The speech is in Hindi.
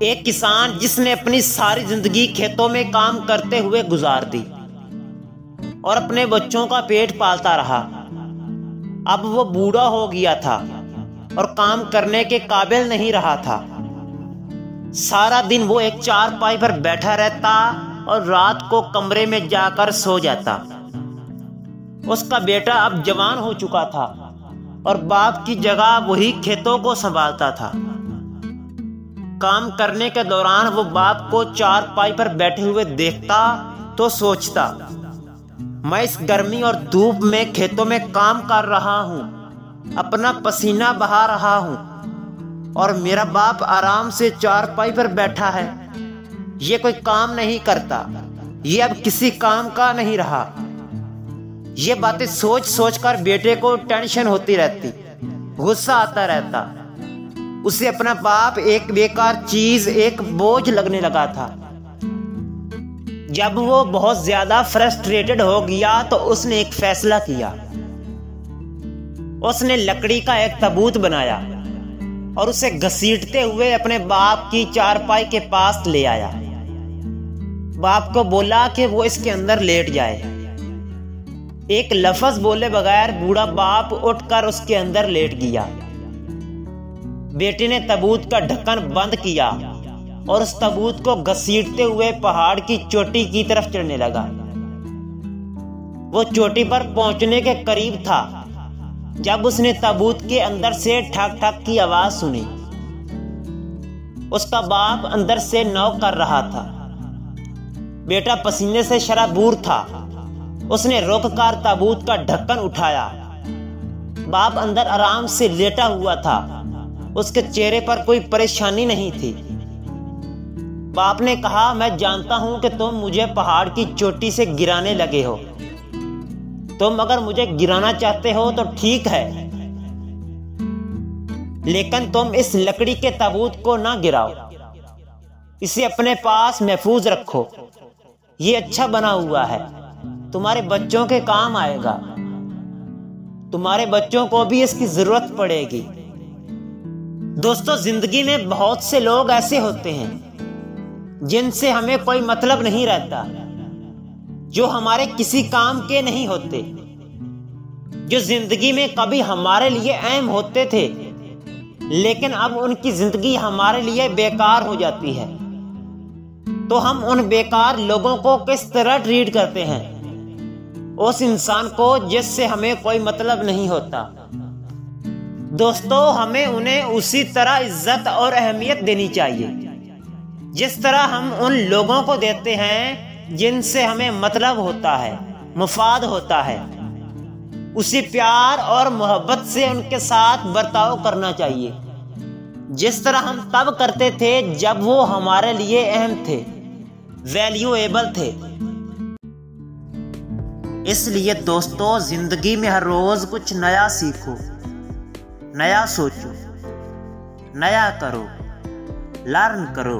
एक किसान जिसने अपनी सारी जिंदगी खेतों में काम करते हुए गुजार दी और अपने बच्चों का पेट पालता रहा। अब वो बूढ़ा हो गया था और काम करने के काबिल नहीं रहा था। सारा दिन वो एक चारपाई पर बैठा रहता और रात को कमरे में जाकर सो जाता। उसका बेटा अब जवान हो चुका था और बाप की जगह वही खेतों को संभालता था। काम करने के दौरान वो बाप को चारपाई पर बैठे हुए देखता तो सोचता, मैं इस गर्मी और धूप में खेतों में काम कर रहा हूँ, अपना पसीना बहा रहा हूँ, और मेरा बाप आराम से चारपाई पर बैठा है। ये कोई काम नहीं करता, ये अब किसी काम का नहीं रहा। ये बातें सोच सोच कर बेटे को टेंशन होती रहती, गुस्सा आता रहता। उसे अपना बाप एक बेकार चीज, एक बोझ लगने लगा था। जब वो बहुत ज्यादा फ्रस्ट्रेटेड हो गया तो उसने एक फैसला किया। उसने लकड़ी का एक ताबूत बनाया और उसे घसीटते हुए अपने बाप की चारपाई के पास ले आया। बाप को बोला कि वो इसके अंदर लेट जाए। एक लफ्ज बोले बगैर बूढ़ा बाप उठकर उसके अंदर लेट गया। बेटे ने ताबूत का ढक्कन बंद किया और उस ताबूत को घसीटते हुए पहाड़ की चोटी की तरफ चढ़ने लगा। वो चोटी पर पहुंचने के करीब था जब उसने ताबूत के अंदर से ठक ठक की आवाज सुनी। उसका बाप अंदर से नॉक कर रहा था। बेटा पसीने से शराबूर था। उसने रुककर ताबूत का ढक्कन उठाया। बाप अंदर आराम से लेटा हुआ था। उसके चेहरे पर कोई परेशानी नहीं थी। बाप ने कहा, मैं जानता हूं कि तुम मुझे पहाड़ की चोटी से गिराने लगे हो। तुम अगर मुझे गिराना चाहते हो तो ठीक है, लेकिन तुम इस लकड़ी के ताबूत को ना गिराओ। इसे अपने पास महफूज रखो। ये अच्छा बना हुआ है, तुम्हारे बच्चों के काम आएगा। तुम्हारे बच्चों को भी इसकी जरूरत पड़ेगी। दोस्तों, जिंदगी में बहुत से लोग ऐसे होते हैं जिनसे हमें कोई मतलब नहीं रहता, जो हमारे किसी काम के नहीं होते, जो जिंदगी में कभी हमारे लिए अहम होते थे लेकिन अब उनकी जिंदगी हमारे लिए बेकार हो जाती है। तो हम उन बेकार लोगों को किस तरह ट्रीट करते हैं? उस इंसान को जिससे हमें कोई मतलब नहीं होता। दोस्तों, हमें उन्हें उसी तरह इज्जत और अहमियत देनी चाहिए जिस तरह हम उन लोगों को देते हैं जिनसे हमें मतलब होता है, मुफाद होता है। उसी प्यार और मोहब्बत से उनके साथ बर्ताव करना चाहिए जिस तरह हम तब करते थे जब वो हमारे लिए अहम थे, वैल्यूएबल थे। इसलिए दोस्तों, जिंदगी में हर रोज कुछ नया सीखो, नया सोचो, नया करो, लर्न करो।